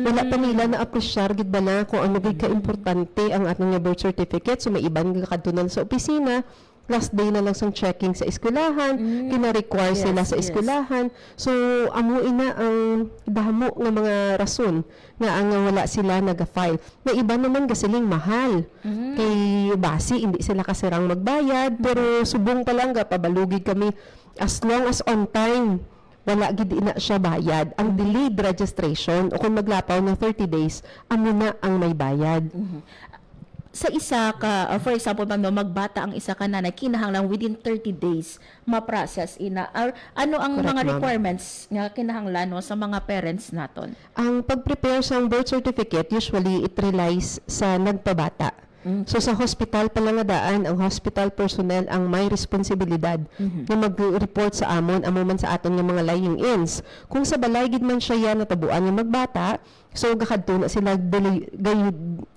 Wala pa nila na-appreciate gid ba na kung ano gid ka-importante ang atong birth certificate. So may iban nga kadtunan sa opisina, last day na lang sang checking sa eskwelahan, kina-require sila sa eskwelahan. So, amo ina ang damo nga mga rason nga ang wala sila naga-file. May iba naman gasiling mahal. Kay basi, hindi sila kasirang magbayad, pero subong pa lang pabalugid kami as long as on time. Wala gid ina siya bayad. Ang delayed registration o kung maglapaw ng 30 days, amo na ang may bayad. Sa isa ka, for example, ma'am, no, magbata ang isa ka nanay, kinahanglan within 30 days ma-process ina. Or, ano ang Correct, mga ma'am. requirements nga kinahanglan no, sa mga parents naton? Ang pag-prepare sa birth certificate, usually it relies sa nagpabata. So sa hospital palangadaan, ang hospital personnel ang may responsibilidad na mag-report sa amon, amo man sa aton nga mga lying-ins. Kung sa balay gid man siya yan natabuan nga magbata, so gakadto na sila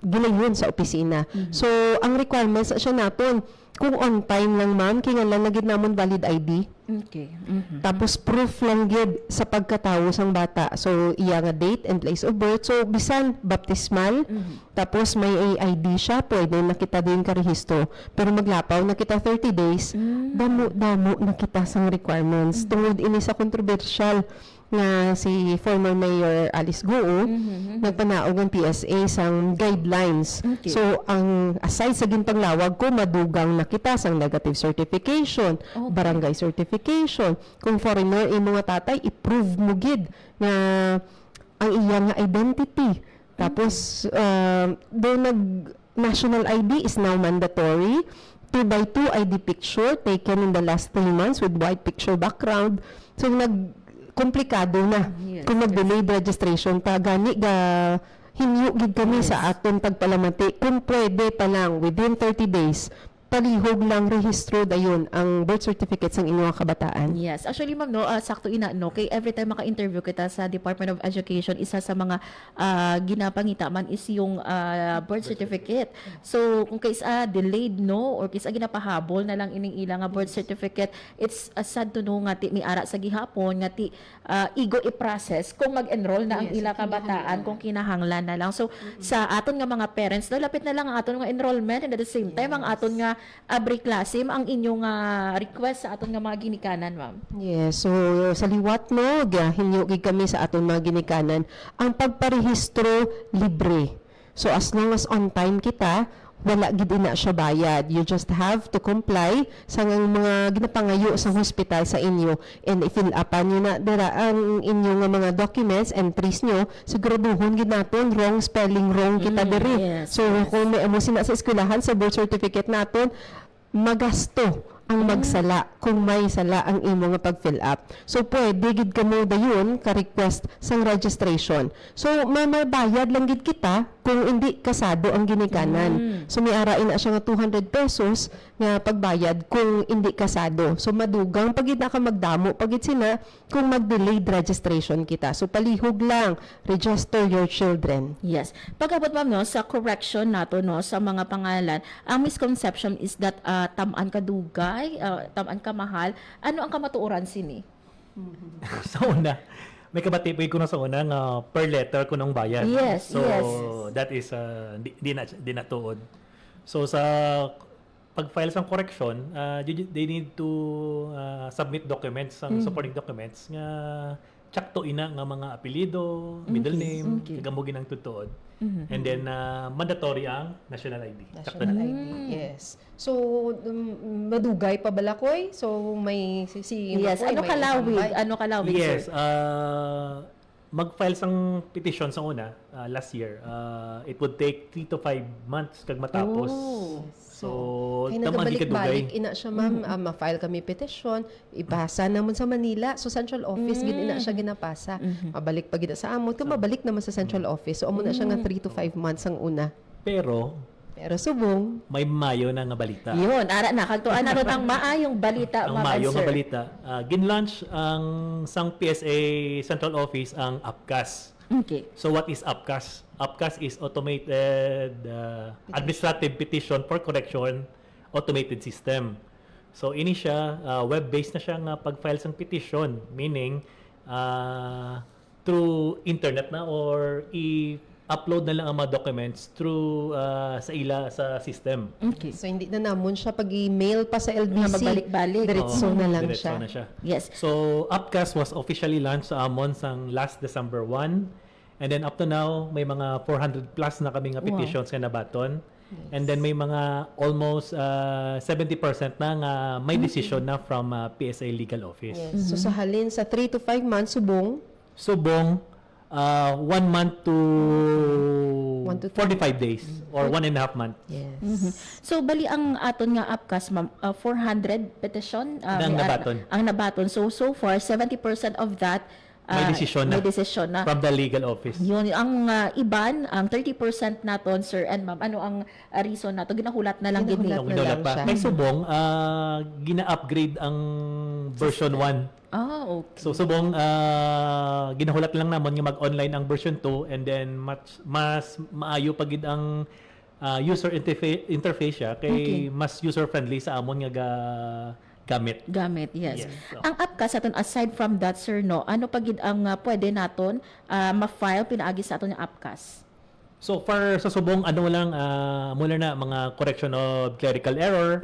gilayon sa opisina. So ang requirements siya naton, kung on time lang ma'am, kinahanglan na gid namon valid ID. Okay. Tapos proof lang gid sa pagkatawo sang bata. So iya nga date and place of birth. So bisan baptismal, tapos may ID siya, pwede nakita din ka rehistro. Pero maglapaw na kita 30 days, damo na kita sang requirements. Tungod ini sa controversial nga si former Mayor Alice Goo, nagpanaog ng PSA sang guidelines. So, ang aside sa ginpanglawag ko, madugang nakita sang negative certification, barangay certification. Kung foreigner, mga tatay, i-prove mo gid na ang iyang identity. Tapos, national ID is now mandatory. 2x2 ID picture taken in the last 3 months with white picture background. So, komplikado na kung mag-delayed registration pa gani hinyo gid kami sa aton pagpalamati kung pwede pa lang within 30 days palihog lang rehistro dayon ang birth certificates ng inyong kabataan. Yes. Actually, ma'am, no, sakto ina, no, kay every time maka-interview kita sa Department of Education, isa sa mga ginapangita man is yung birth certificate. So, kung kaisa delayed, no, or kaisa ginapahabol na lang ining ilang birth certificate, it's sad to know nga ti may ara sa gihapon nga ti igo i-process kung mag-enroll na ang ila kabataan kung kinahanglan na lang. So, sa aton nga mga parents, no, lapit na lang ang aton nga enrollment, and at the same time, ang aton nga breklasim ang inyong request sa aton nga mga ginikanan, ma'am. Yes, so sa liwat no, hinyo gid kami sa aton mga ginikanan ang pagparehistro libre. So as long as on time kita, wala gid na siya bayad. You just have to comply sa mga ginapangayo sa hospital sa inyo, and i-fill upan nyo na dira ang inyong mga documents, entries nyo, siguraduhon gid naton wrong spelling, wrong kita diri. So kung may amo sina sa eskwelahan sa birth certificate naton, magasto ang magsala kung may sala ang imo nga pag-fill up. So pwede gid kamo dayon ka-request sang registration. So mamayad lang gid kita kung hindi kasado ang ginikanan. So may arain na siya nga 200 pesos nga pagbayad kung hindi kasado. So madugang pagid na ka magdamo pagid sina kung mag-delayed registration kita. So palihog lang, register your children. Yes. Pag-abot, ma'am, no, sa correction nato, no, sa mga pangalan, ang misconception is that tamaan ka dugay, tamaan ka mahal. Ano ang kamatuoran sini? Sa una, may kabatipid ko na sa una nga per letter ko nang bayad. Yes, so, yes. that is, di na tuod. So, sa pag-file sa correction, they need to submit documents, supporting documents nga tsakto ina nga mga apelido, middle name, kagamugin ang tutuod. And then, mandatory ang national ID. National ID, yes. So, madugay pa balakoy? So, may yes. Ano kalawig? Ano kalawig, yes. sir? Mag-file sang petition sa una, last year. It would take 3 to 5 months kag matapos. So, kaya tama di nagabalik-balik kadugay. ina siya, ma'am, ma-file kami petition, ibasa naman sa Manila. So, central office, gid ina siya ginapasa. Mabalik pa gid sa amon, kung mabalik naman sa central office. So, amo na siya nga 3 to 5 months ang una. Pero subong, may mayo na nga balita. Yun, ara na kagtuan nato ang maayong balita, ang ma'am, mayo sir. nga balita. Ginlaunch ang sang PSA Central Office ang APCAS. Okay. So what is APCAS? APCAS is Automated Administrative Petition for Correction Automated System. So ini siya, web-based na siya nga pag-file sang petition, meaning through internet na or i-upload na lang ang mga documents through sa system. Okay. So, hindi na namon siya pag i-mail pa sa LBC. Na magbalik-balik. Diretso na lang Diretso siya. na siya. Yes. So, APCAS was officially launched sa amon sang last December 1. And then up to now, may mga 400 plus na kami nga petitions nga nabaton. And then may mga almost 70% na nga may decision na from PSA Legal Office. Yes. So, sa halin sa 3 to 5 months, subong, 1 month to 45 days or 1.5 months. Yes. So, bali ang aton nga APCAS, ma'am, 400 petition Ang nabaton. ang nabaton. So far 70% of that May decision na. From the legal office. Yun, ang iban, ang 30% naton, sir and ma'am, ano ang reason nato? Ginahulat na lang gid ni. Ginahulat pa. Kay subong, gina-upgrade ang version 1. Okay. So subong ginahulat lang namon nga mag-online ang version 2, and then mas maayo pagid ang user interface siya kay mas user friendly sa amon nga gamit, yes. Yes. So, Ang APCAS aton, aside from that, sir, no, ano pagid ang pwede naton ma-file pinaagi sa aton yung APCAS? so for sa subong ano lang mula na mga correction of clerical error,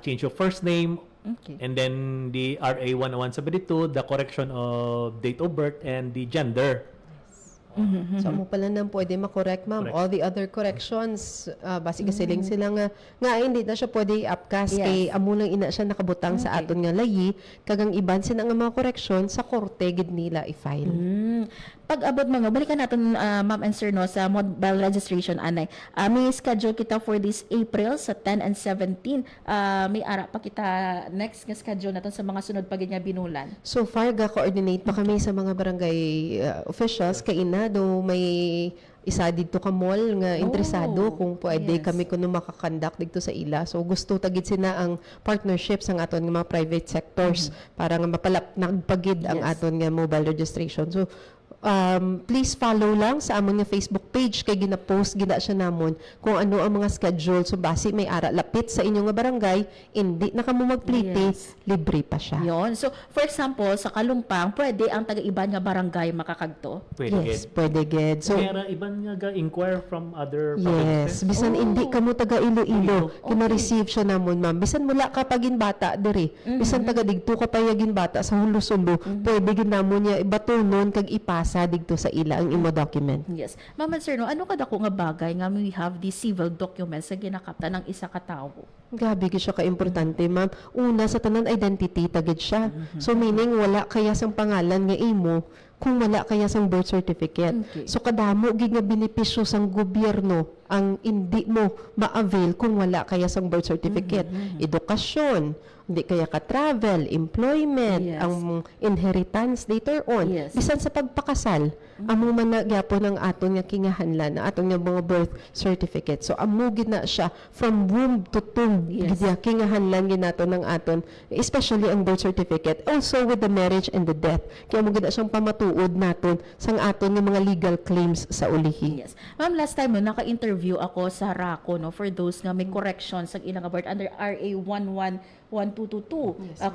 change of first name, and then the RA 10172, the correction of date of birth and the gender. So, mo pala nang pwede makorek, ma'am. All the other corrections, basi kasi lang sila nga hindi na siya pwede i-upcast kay amo lang ina siya nakabutang sa aton nga layi, kagang iban sila nga mga correction sa korte gid nila i-file. Pag-abot mga, balikan natin, ma'am and sir, no, sa mobile registration, anay. May schedule kita for this April sa 10 and 17. May ara pa kita next nga schedule natin sa mga sunod pagid nga binulan. So far, ga-coordinate pa kami sa mga barangay officials kay ina do may isa dito ka mall nga interesado kung pwede yes. kami kuno makakandak dito sa ila. So gusto tagid sina ang partnerships ang aton nga mga private sectors para nga nagpagid ang Yes. aton nga mobile registration. So please follow lang sa amon nga Facebook page kay gina-post gina siya namon kung ano ang mga schedule. So basi may ara lapit sa inyong nga barangay, hindi na kamo magplite, libre pa siya. Yon. So, for example, sa Kalumpang, pwede ang taga-iban nga barangay makakagto? Pwede Yes, gid. pwede gid. So Kaya iban nga ga-inquire from other yes, provinces. bisan hindi ka mo taga Iloilo, kina-receive siya namon ma'am. Bisan mula ka pagin bata diri, bisan taga digto ka payagin bata sa Hulo-Sulo, pwede gid namon niya ibatunon kag ipasa digto sa ila ang imo document. Yes. Ma'am and sir, no, ano kada ko nga bagay nga we have the civil documents na ginakapta ng isa ka tawo? Gabi gid siya ka-importante, ma'am. Una sa tanan identity tagid siya. So meaning wala kaya sang pangalan nga imo kung wala kaya sang birth certificate. Okay. So kadamo gid nga benepisyo sang gobyerno ang hindi mo ma-avail kung wala kaya sang birth certificate. Edukasyon, hindi kaya ka travel, employment, Yes. ang inheritance later on. Yes. Bisan sa pagpakasal, amo man na gyapon ang aton nga kingahanlan, ang aton nga mga birth certificate. So amo gid na siya from womb to tomb. Yes. Gid kingahanlan gid naton ng aton, especially ang birth certificate. Also with the marriage and the death. Kaya mo gid na siyang pamatuod naton sang aton nga mga legal claims sa ulihi. Yes. Ma'am, last time no, naka-interview ako sa RACO no, for those nga may corrections sa ilang birth under RA 111222.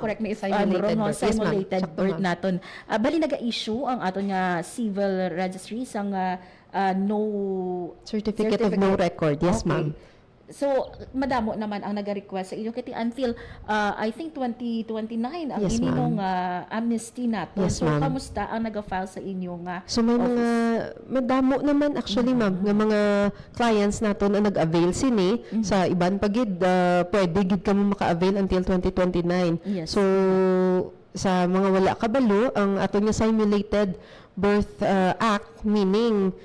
Correct me if I'm Simulated wrong, no? birth. Yes, ma'am. Simulated Sakto, birth ma'am. naton. Bali naga-issue ang aton nga civil registry sang no Certificate of no record. Yes, Okay. ma'am. So, madamo naman ang nag-request sa inyo kiti until I think 2029 ang Yes, ininong amnesty nato. Yes, so, ma'am. kamusta ang nag-file sa inyo nga So may mga madamo naman actually ma'am nga mga clients nato na nag-avail sini sa iban pagid pwede gid kamo maka-avail until 2029. Yes. So sa mga wala kabalo ang ato nga simulated birth act meaning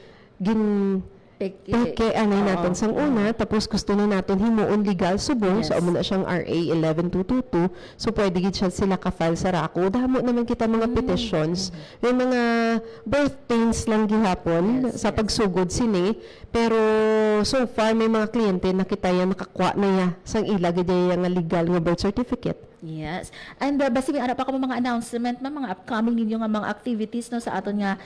Peke anay natin sang una, tapos gusto na natin himuon legal subong, so amo na siyang RA 11222, so pwede gid siya sila ka-file sa RACO. Damo naman kita mga petitions, may mga birth pains lang gihapon sa pagsugod sini, pero so far may mga kliyente na kita yan nakakuha na ya sang ila gid yang legal nga birth certificate. Yes. And basi may ara pa ko mga announcement mga upcoming ninyo nga mga activities no sa aton nga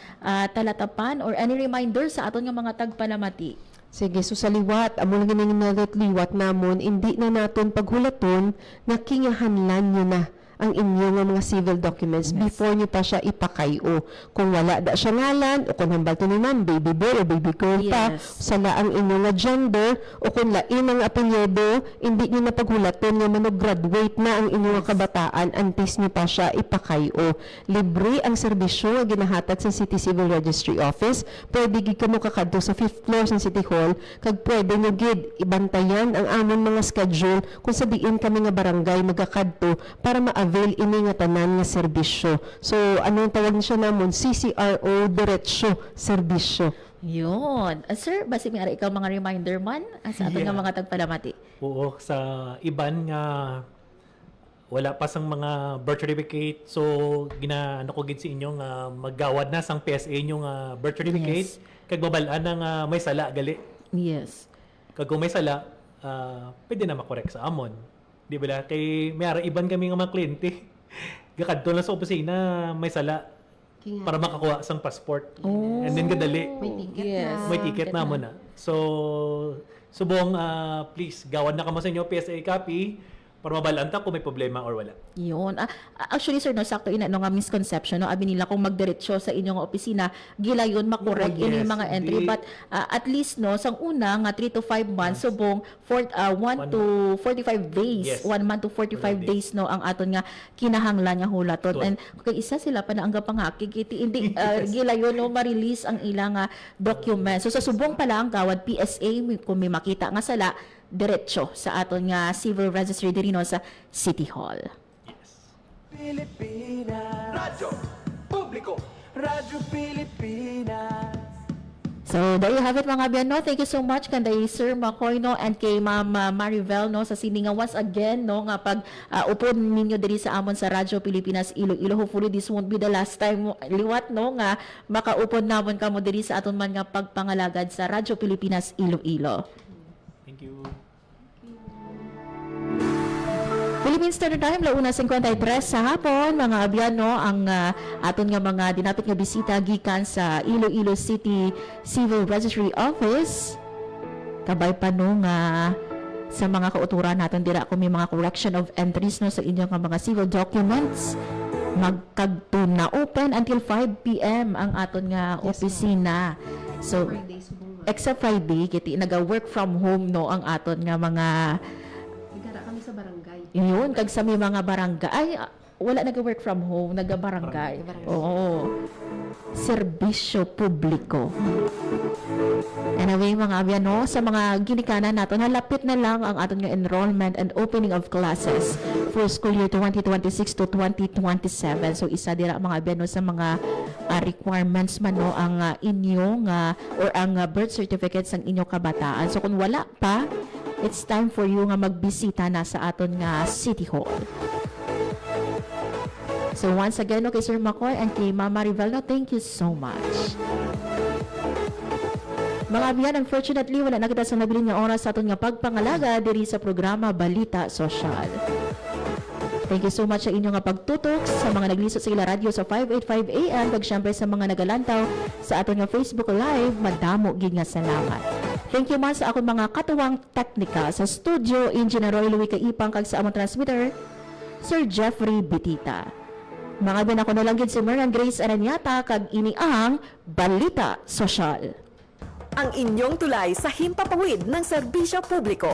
talatapan or any reminder sa aton nga mga tagpalamati. Sige, so sa liwat, amo lang ganing liwat namon, hindi na naton paghulaton na kingahanlan nyo na ang inyo nga mga civil documents before nyo pa siya ipakayo. Kung wala da siya ngalan, o kung hambal to ni ma'am, baby boy o baby girl pa, sala ang inyo nga gender, o kung lain ang apelyido, hindi nyo na paghulaton nga graduate na ang inyo nga kabataan antes nyo pa siya ipakayo. Libre ang serbisyo nga ginahatag sa City Civil Registry Office. Pwede gid kamo kakadto sa 5th floor sa City Hall, kag pwede nyo gid ibantayan ang amon mga schedule kung sa diin kami nga barangay magakadto para ma-avail ini nga tanan nga serbisyo. So anong tawag niya namon? CCRO Diretsyo Serbisyo. Yun. Sir, basi may ara ikaw mga reminder man sa aton nga mga tagpalamati. Oo, sa iban nga wala pa sang mga birth certificate, so ginaano ko gid sa inyo nga maggawad na sang PSA nyo nga birth certificate, kag babalaan na nga may sala gali. Yes. Kag kung may sala, pwede na makorek sa amon. Di ba? Kay may ara iban kami nga mga kliyente. Gakadto lang sa opisina, may sala para makakuha sang passport. And then kadali. May ticket Yes. na. May ticket na mo na. So, subong, please, gawad na kamo sa inyo PSA copy para mabalaan ta kung may problema or wala. Yun. Actually, sir, no, sakto ina no nga misconception, no, abi nila kung magdiretso sa inyong opisina, gila yun makorek Yes, yung mga entry. di- But at least, no, sang una nga 3 to 5 months, subong 1 to 45 days. Yes. 1 month to 45 days, no, ang aton nga kinahanglan nga hulaton. Tuwa. And kung isa sila pa na ang pangakig, hindi gila yun, no, ma-release ang ilang document. So, sa subong pala ang gawad PSA, kung may makita nga sala, diretso sa aton nga civil registry diri no sa City Hall. Pilipinas Radyo Publiko Radyo Pilipinas So, there you have it mga biyan, no? Thank you so much kanday Sir Makoy, no? And kay Ma'am Maribel, no? Sa sininga once again, no? Nga pag upod ninyo diri sa amon sa Radyo Pilipinas Iloilo. Hopefully, this won't be the last time liwat, no? Nga makaupod namon kamo diri sa aton man nga pagpangalagad sa Radyo Pilipinas Iloilo. Thank you. Philippine Standard Time, 1:53 sa hapon, mga abyan, no, ang aton nga mga dinapit nga bisita gikan sa Iloilo City Civil Registry Office. Kabay pa no nga sa mga kauturan naton dira kung may mga correction of entries, no, sa inyong mga civil documents. Magkagto na open until 5 p.m. ang aton nga opisina. So, except Friday, kiti naga-work from home, no, ang aton nga mga sa barangay. yun, kag sa may mga barangay, ay, wala nag-work from home, nag-barangay. Oo. Serbisyo publiko. Anyway, mga abyan, no, sa mga ginikanan natin, halapit na lang ang aton nga enrollment and opening of classes for school year 2026 to 2027. So, isa dira mga abyan, no, sa mga requirements man, no, ang inyong or ang birth certificates ng inyong kabataan. So, kung wala pa, it's time for you nga magbisita na sa aton nga City Hall. So once again, okay, Sir Makoy and kay Mama Rivaldo, thank you so much. Mga abyan, unfortunately, wala na kita sa nabiling nga oras sa aton nga pagpangalaga diri sa programa Balita Sosyal. Thank you so much sa inyo nga pagtutok, sa mga naglisod sa ila radio sa 585 AM, pag syempre sa mga nagalantaw sa aton nga Facebook Live, madamo gid nga salamat. Thank you man sa akong mga katuwang teknika sa studio, Engineer Roy Louie Kaipang, kag sa among transmitter, Sir Jeffrey Bitita. Mga bin ako na lang gid si Mernan Grace Aranyata, kag ini ang Balita Sosyal. Ang inyong tulay sa himpapawid ng serbisyo publiko.